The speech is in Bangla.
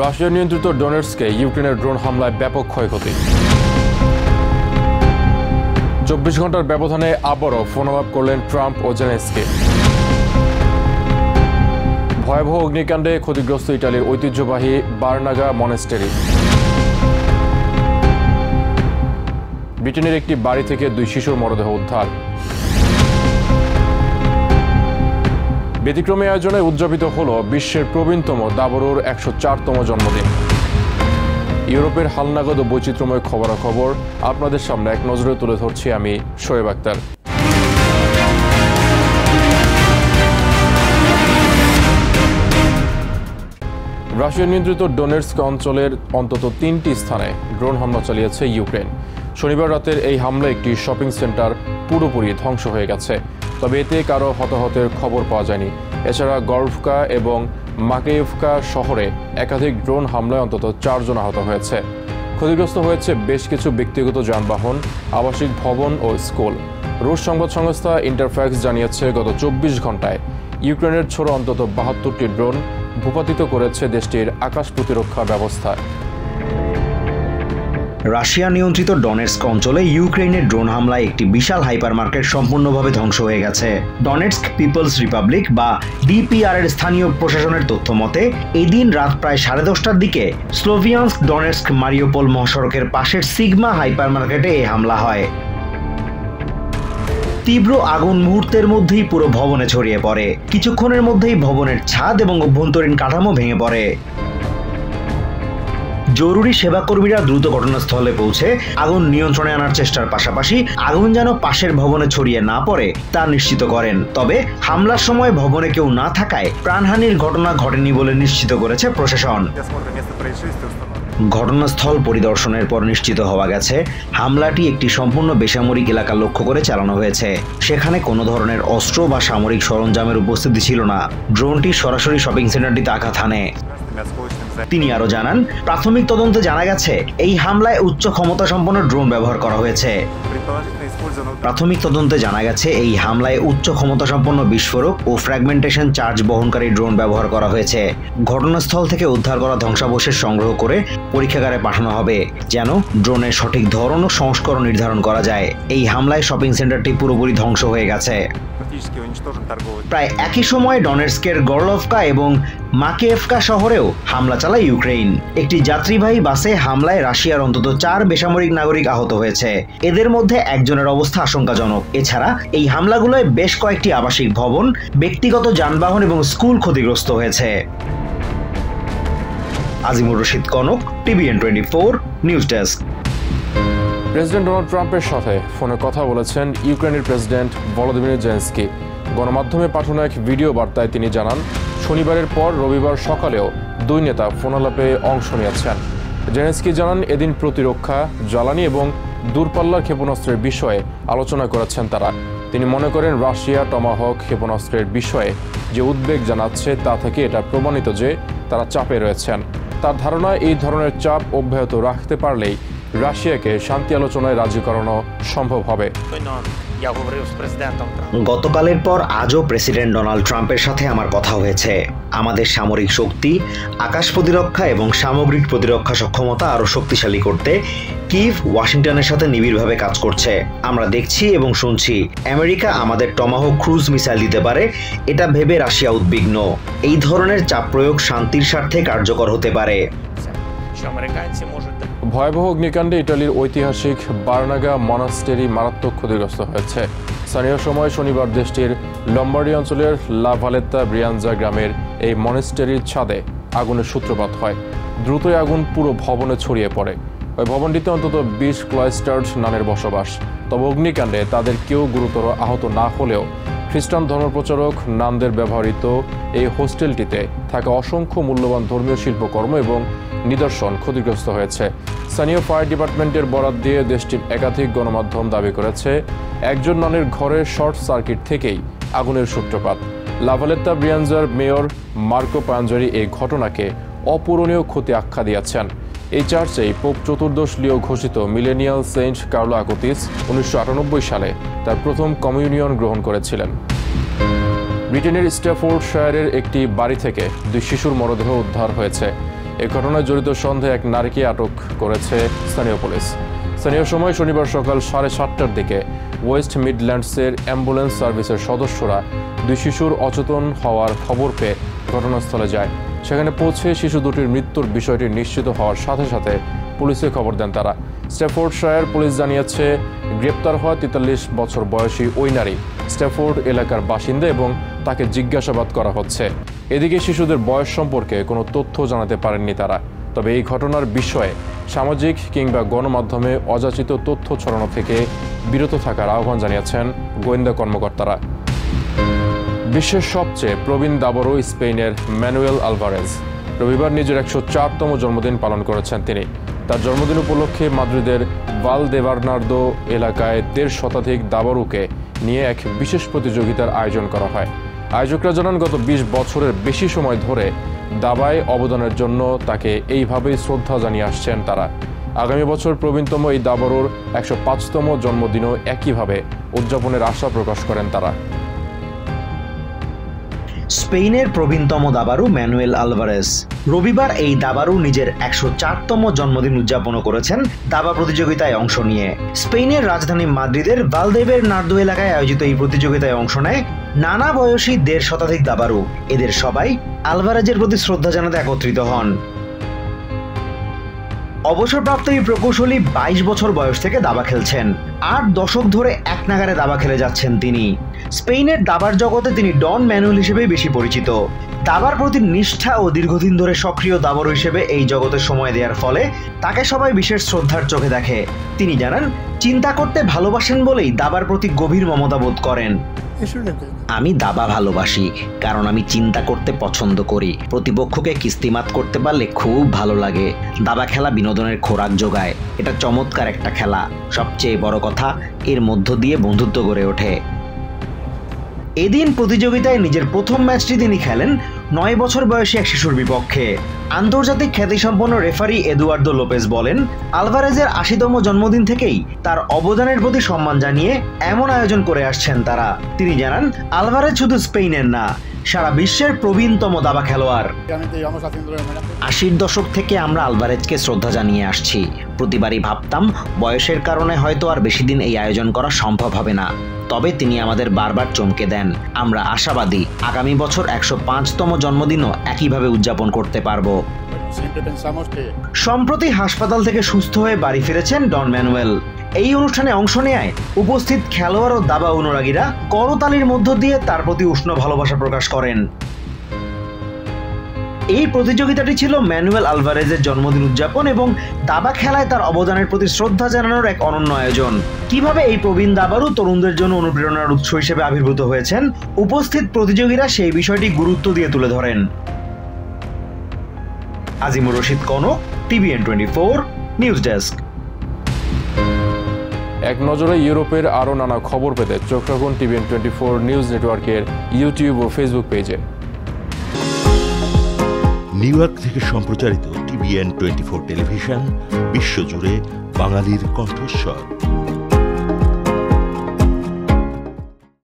রাশিয়া নিয়ন্ত্রিত ডোনেটস্কে ইউক্রেনের ড্রোন হামলায় ব্যাপক ক্ষয়ক্ষতি। 24 ঘন্টার ব্যবধানে আবারও ফোনালাপ করলেন ট্রাম্প ও জেলেনস্কি। ভয়াবহ অগ্নিকাণ্ডে ক্ষতিগ্রস্ত ইটালির ঐতিহ্যবাহী বার্নাগা মনেস্টেরি। ব্রিটেনের একটি বাড়ি থেকে 2 শিশুর মরদেহ উদ্ধার। ব্যতিক্রমী আয়োজনে উদযাপিত হল বিশ্বের প্রবীণতম দাবরুর 104তম জন্মদিন। ইউরোপের হালনাগাদ ও বৈচিত্র্যময় খবরাখবর আপনাদের সামনে এক নজরে তুলে ধরছি আমি শোয়েব আক্তার। রাশিয়া নিয়ন্ত্রিত ডোনেটস্ক অঞ্চলের অন্তত 3টি স্থানে ড্রোন হামলা চালিয়েছে ইউক্রেন। শনিবার রাতের এই হামলা একটি শপিং সেন্টার পুরোপুরি ধ্বংস হয়ে গেছে, তবে এতে কারো হতাহতের খবর পাওয়া যায়নি। এছাড়া গর্ভকা এবং মাকেইভকা শহরে একাধিক ড্রোন হামলায় অন্তত 4 জন আহত হয়েছে। ক্ষতিগ্রস্ত হয়েছে বেশ কিছু ব্যক্তিগত যানবাহন, আবাসিক ভবন ও স্কুল। রুশ সংবাদ সংস্থা ইন্টারফ্যাক্স জানিয়েছে গত 24 ঘন্টায় ইউক্রেনের ছোড়া অন্তত 72টি ড্রোন ভূপাতিত করেছে দেশটির আকাশ প্রতিরক্ষা ব্যবস্থা। রাশিয়া নিয়ন্ত্রিত ডনেটস্ক অঞ্চলে ইউক্রেনের ড্রোন হামলায় একটি বিশাল হাইপার মার্কেট সম্পূর্ণভাবে ধ্বংস হয়ে গেছে। ডনেটস্ক পিপলস রিপাবলিক বা ডিপিআর এর স্থানীয় প্রশাসনের তথ্য মতে এদিন রাত প্রায় 10:30টার দিকে স্লোভিয়ানস্ক ডনেটস্ক মারিওপোল মহাসড়কের পাশের সিগমা হাইপার মার্কেটে এই হামলা হয়। তীব্র আগুন মুহূর্তের মধ্যেই পুরো ভবনে ছড়িয়ে পড়ে। কিছুক্ষণের মধ্যেই ভবনের ছাদ এবং অভ্যন্তরীণ কাঠামো ভেঙে পড়ে। জরুরি সেবাকর্মীরা দ্রুত ঘটনাস্থলে পৌঁছে আগুন নিয়ন্ত্রণে আনার চেষ্টার পাশাপাশি আগুন যেন পাশের ভবনে ছড়িয়ে না পড়ে তা নিশ্চিত করেন। তবে হামলার সময় ভবনে কেউ না থাকায় প্রাণহানির ঘটনা ঘটেনি বলে নিশ্চিত করেছে প্রশাসন। ঘটনাস্থল পরিদর্শনের পর নিশ্চিত হওয়া গেছে হামলাটি একটি সম্পূর্ণ বেসামরিক এলাকা লক্ষ্য করে চালানো হয়েছে। সেখানে কোনো ধরনের অস্ত্র বা সামরিক সরঞ্জামের উপস্থিতি ছিল না। ড্রোনটি সরাসরি শপিং সেন্টারটিতে আঘাত হানে। তিনি আরো জানান, প্রাথমিক তদন্তে জানা গেছে এই হামলায় উচ্চ ক্ষমতা সম্পন্ন ড্রোন ব্যবহার করা হয়েছে। উচ্চ ক্ষমতা সম্পন্ন বিস্ফোরক ও ফ্র্যাগমেন্টেশন চার্জ বহনকারী ড্রোন ব্যবহার করা হয়েছে। ঘটনাস্থল থেকে উদ্ধার করা ধ্বংসাবশেষ সংগ্রহ করে পরীক্ষাগারে পাঠানো হবে, যেন ড্রোনের সঠিক ধরন ও সংস্করণ নির্ধারণ করা যায়। এই হামলায় শপিং সেন্টারটি পুরোপুরি ধ্বংস হয়ে গেছে। প্রায় একই সময় ডনেটস্কের গর্লভকা এবং মাকেয়েভকা শহরেও হামলা চালায় ইউক্রেন। একটি যাত্রীবাহী বাসে হামলায় রাশিয়ার অন্তত 4 বেসামরিক নাগরিক আহত হয়েছে। এদের মধ্যে একজনের অবস্থা আশঙ্কাজনক। এছাড়া এই হামলাগুলোয় বেশ কয়েকটি আবাসিক ভবন, ব্যক্তিগত যানবাহন এবং স্কুল ক্ষতিগ্রস্ত হয়েছে। Azimur Rashid Kanak, TVN 24 news desk. President Donald ট্রাম্পের সাথে ফোনে কথা বলেছেন ইউক্রেনের প্রেসিডেন্ট ভলোদিমির জেলেনস্কি। গণমাধ্যমে পাঠানো এক ভিডিও বার্তায় তিনি জানান, শনিবারের পর রবিবার সকালেও 2 নেতা ফোনালাপে অংশ নিয়েছেন। জেলেনস্কি জানান, এদিন প্রতিরক্ষা, জ্বালানি এবং দূরপাল্লার ক্ষেপণাস্ত্রের বিষয়ে আলোচনা করেছেন তারা। তিনি মনে করেন রাশিয়া টমাহক ক্ষেপণাস্ত্রের বিষয়ে যে উদ্বেগ জানাচ্ছে তা থেকে এটা প্রমাণিত যে তারা চাপে রয়েছেন। তার ধারণা, এই ধরনের চাপ অব্যাহত রাখতে পারলেই রাশিয়াকে শান্তি আলোচনায় রাজি করানো সম্ভব হবে। গতকালের পর আজও প্রেসিডেন্ট ডোনাল্ড ট্রাম্পের সাথে আমার কথা হয়েছে। আমাদের সামরিক শক্তি, আকাশ প্রতিরক্ষা এবং সামগ্রিক প্রতিরক্ষা সক্ষমতা আরও শক্তিশালী করতে কিভ ওয়াশিংটনের সাথে নিবিড়ভাবে কাজ করছে। আমরা দেখছি এবং শুনছি আমেরিকা আমাদের টমাহক ক্রুজ মিসাইল দিতে পারে, এটা ভেবে রাশিয়া উদ্বিগ্ন। এই ধরনের চাপ প্রয়োগ শান্তির স্বার্থে কার্যকর হতে পারে। ভয়াবহ অগ্নিকাণ্ডে ইটালির ঐতিহাসিক বার্নাগা মনাস্টেরি মারাত্মক ক্ষতিগ্রস্ত হয়েছে। স্থানীয় সময় শনিবার দেশটির লম্বার্ডি অঞ্চলের লা ভালেত্তা ব্রিয়ানজা গ্রামের এই মনাস্টেরির ছাদে আগুনের সূত্রপাত হয়। দ্রুতই আগুন পুরো ভবনে ছড়িয়ে পড়ে। ওই ভবনটিতে অন্তত 20 ক্লয়েস্টার্ড নানের বসবাস। তবে অগ্নিকাণ্ডে তাদের কেউ গুরুতর আহত না হলেও খ্রিস্টান ধর্মপ্রচারক নানদের ব্যবহৃত এই হোস্টেলটিতে থাকা অসংখ্য মূল্যবান ধর্মীয় শিল্পকর্ম এবং নিদর্শন ক্ষতিগ্রস্ত হয়েছে। স্থানীয় ফায়ার ডিপার্টমেন্টের বরাত দিয়ে দেশটির একাধিক গণমাধ্যম দাবি করেছে, একজন নানের ঘরের শর্ট সার্কিট থেকেই আগুনের সূত্রপাত। লা ভালেত্তা ব্রিয়ানজার মেয়র মার্কো পাঞ্জারি এই ঘটনাকে অপূরণীয় ক্ষতি আখ্যা দিয়েছেন। এই চার্চেই পোপ চতুর্দশ লিও ঘোষিত মিলেনিয়াল সেন্ট কার্লো আকুতিস 1998 সালে তার প্রথম কমিউনিয়ন গ্রহণ করেছিলেন। ব্রিটেনের স্ট্যাফোর্ডশায়ারের একটি বাড়ি থেকে 2 শিশুর মরদেহ উদ্ধার হয়েছে। এই ঘটনায় জড়িত সন্দেহে এক নারীকে আটক করেছে স্থানীয় পুলিশ। স্থানীয় সময় শনিবার সকাল 7:30টার দিকে ওয়েস্ট মিডল্যান্ডসের অ্যাম্বুলেন্স সার্ভিসের সদস্যরা দুই শিশুর অচেতন হওয়ার খবর পেয়ে ঘটনাস্থলে যায়। সেখানে পৌঁছে শিশু দুটির মৃত্যুর বিষয়টি নিশ্চিত হওয়ার সাথে সাথে পুলিশে খবর দেন তারা। স্ট্যাফোর্ডশায়ার পুলিশ জানিয়েছে, গ্রেপ্তার হওয়া 43 বছর বয়সী ওই নারী স্ট্যাফোর্ড এলাকার বাসিন্দা এবং তাকে জিজ্ঞাসাবাদ করা হচ্ছে। এদিকে শিশুদের বয়স সম্পর্কে কোনো তথ্য জানাতে পারেননি তারা। তবে এই ঘটনার বিষয়ে সামাজিক কিংবা গণমাধ্যমে অযাচিত তথ্য ছড়ানো থেকে বিরত থাকার আহ্বান জানিয়েছেন গোয়েন্দা কর্মকর্তারা। বিশ্বের সবচেয়ে প্রবীণ দাবাড়ু স্পেনের ম্যানুয়েল আলভারেজ রবিবার নিজের 104তম জন্মদিন পালন করেছেন তিনি। তার জন্মদিন উপলক্ষে মাদ্রিদের ভালদেবার্নার্দো এলাকায় 1.5 শতাধিক দাবাড়ুকে নিয়ে এক বিশেষ প্রতিযোগিতার আয়োজন করা হয়। আয়োজকরা জানান, গত 20 বছরের বেশি সময় ধরে দাবায় অবদানের জন্য তাকে এইভাবেই শ্রদ্ধা জানিয়ে আসছেন তারা। আগামী বছর প্রবীণতম এই দাবাড়ুর 105তম জন্মদিনও একইভাবে উদযাপনের আশা প্রকাশ করেন তারা। স্পেনের প্রবীণতম দাবাড়ু ম্যানুয়েল আলভারেজ রবিবার এই দাবাড়ু নিজের 104তম জন্মদিন উদযাপন করেছেন দাবা প্রতিযোগিতায় অংশ নিয়ে। স্পেনের রাজধানী মাদ্রিদের ভালদেবার্নার্দো এলাকায় আয়োজিত এই প্রতিযোগিতায় অংশ নেয় নানা বয়সী 1.5 শতাধিক দাবাড়ু। এদের সবাই আলভারেজের প্রতি শ্রদ্ধা জানাতে একত্রিত হন। অবসরপ্রাপ্ত এই প্রকৌশলী 22 বছর বয়স থেকে দাবা খেলছেন। 8 দশক ধরে এক নাগারে দাবা খেলে যাচ্ছেন তিনি। স্পেনের দাবার জগতে তিনি ডন ম্যানুয়েল হিসেবে বেশি পরিচিত। দাবার প্রতি নিষ্ঠা ও দীর্ঘদিন ধরে সক্রিয় দাবাড়ু হিসেবে এই জগতে সময় দেওয়ার ফলে তাকে সবাই বিশেষ শ্রদ্ধার চোখে দেখে। তিনি জানান, চিন্তা করতে ভালোবাসেন বলেই দাবার প্রতি গভীর মমতা বোধ করেন। আমি দাবা ভালোবাসি কারণ আমি চিন্তা করতে পছন্দ করি। প্রতিপক্ষকে কিস্তিমাত করতে পারলে খুব ভালো লাগে। দাবা খেলা বিনোদনের খোরাক যোগায়। এটা চমৎকার একটা খেলা। সবচেয়ে বড় কথা, এর মধ্য দিয়ে বন্ধুত্ব গড়ে ওঠে। এদিন প্রতিযোগিতায় নিজের প্রথম ম্যাচটি তিনি খেলেন 9 বছর বয়সী এক শিশুর বিপক্ষে। আন্তর্জাতিক খ্যাতিসম্পন্ন রেফারি এদুয়ার্দো লোপেজ বলেন, আলভারেজের 80তম জন্মদিন থেকেই তার অবদানের প্রতি সম্মান জানিয়ে এমন আয়োজন করে আসছেন তারা। তিনি জানান, আলভারেজ শুধু স্পেনের না, সারা বিশ্বের প্রবীণতম দাবা খেলোয়াড়। 80-র দশক থেকে আমরা আলভারেজকে শ্রদ্ধা জানিয়ে আসছি। প্রতিবারই ভাবতাম বয়সের কারণে হয়তো আর বেশি দিন এই আয়োজন করা সম্ভব হবে না। তবে তিনি আমাদের বারবার চমকে দেন। আমরা আশাবাদী আগামী বছর 105তম জন্মদিনও একইভাবে উদযাপন করতে পারবো। সম্প্রতি হাসপাতাল থেকে সুস্থ হয়ে বাড়ি ফিরেছেন ডন ম্যানুয়েল। এই অনুষ্ঠানে অংশ নেয় উপস্থিত খেলোয়াড় ও দাবা অনুরাগীরা করতালির মধ্য দিয়ে তার প্রতি উষ্ণ ভালোবাসা প্রকাশ করেন। এই প্রতিযোগিতাটি ছিল ম্যানুয়েল আলভারেজের জন্মদিন উদযাপন এবং দাবা খেলায় তার অবদানের প্রতি শ্রদ্ধা জানানোর এক অনন্য আয়োজন। কিভাবে এই প্রবীণ দাবাড়ু তরুণদের জন্য অনুপ্রেরণার উৎস হিসেবে আবির্ভূত হয়েছেন, উপস্থিত প্রতিযোগীরা সেই বিষয়টি গুরুত্ব দিয়ে তুলে ধরেন। Azimur Rashid Kanak, TVN 24 news desk. এক নজরে ইউরোপের আরও নানা খবর পেতে চোখ রাখুন TVN 24 নিউজ নেটওয়ার্কের ইউটিউব ও ফেসবুক পেজে। নিউ ইয়র্ক থেকে সম্প্রচারিত TVN 24 টেলিভিশন বিশ্বজুড়ে বাঙালির কণ্ঠস্বর।